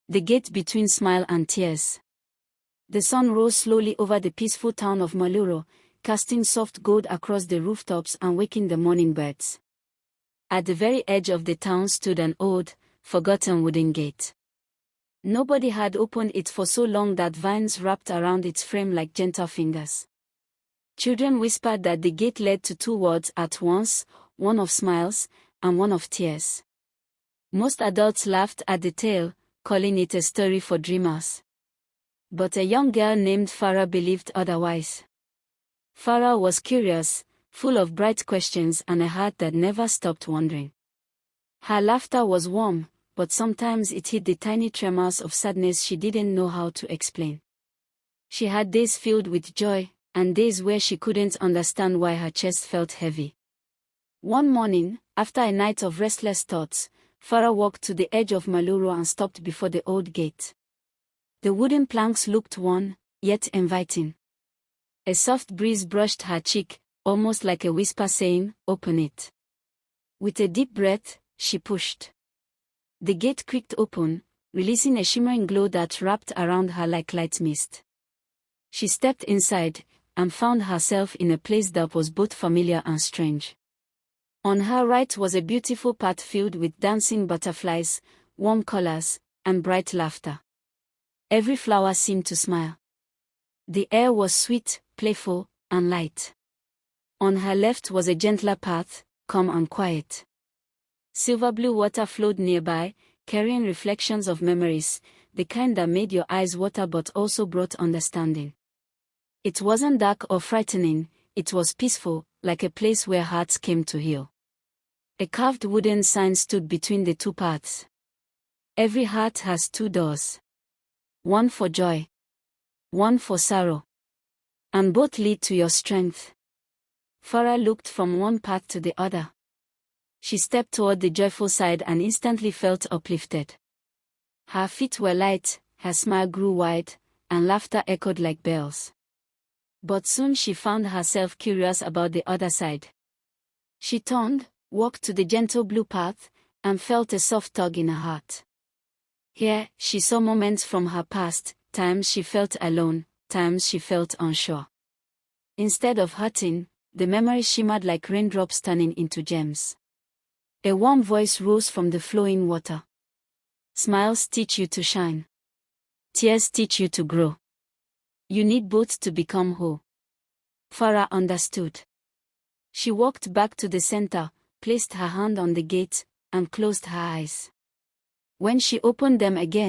The gate between smile and tears. The sun rose slowly over the peaceful town of Maluro, casting soft gold across the rooftops and waking the morning birds. At the very edge of the town stood an old, forgotten wooden gate. Nobody had opened it for so long that vines wrapped around its frame like gentle fingers. Children whispered that the gate led to two worlds at once, one of smiles and one of tears. Most adults laughed at the tale, calling it a story for dreamers. But a young girl named Farah believed otherwise. Farah was curious, full of bright questions and a heart that never stopped wondering. Her laughter was warm, but sometimes it hid the tiny tremors of sadness she didn't know how to explain. She had days filled with joy, and days where she couldn't understand why her chest felt heavy. One morning, after a night of restless thoughts, Farah walked to the edge of Maluro and stopped before the old gate. The wooden planks looked worn, yet inviting. A soft breeze brushed her cheek, almost like a whisper saying, "Open it." With a deep breath, she pushed. The gate creaked open, releasing a shimmering glow that wrapped around her like light mist. She stepped inside, and found herself in a place that was both familiar and strange. On her right was a beautiful path filled with dancing butterflies, warm colors, and bright laughter. Every flower seemed to smile. The air was sweet, playful, and light. On her left was a gentler path, calm and quiet. Silver blue water flowed nearby, carrying reflections of memories, the kind that made your eyes water but also brought understanding. It wasn't dark or frightening, it was peaceful, like a place where hearts came to heal. A carved wooden sign stood between the two paths. Every heart has two doors. One for joy. One for sorrow. And both lead to your strength. Farah looked from one path to the other. She stepped toward the joyful side and instantly felt uplifted. Her feet were light, her smile grew wide, and laughter echoed like bells. But soon she found herself curious about the other side. She turned, walked to the gentle blue path, and felt a soft tug in her heart. Here, she saw moments from her past, times she felt alone, times she felt unsure. Instead of hurting, the memories shimmered like raindrops turning into gems. A warm voice rose from the flowing water. Smiles teach you to shine. Tears teach you to grow. You need both to become whole. Farah understood. She walked back to the center, placed her hand on the gate, and closed her eyes. When she opened them again,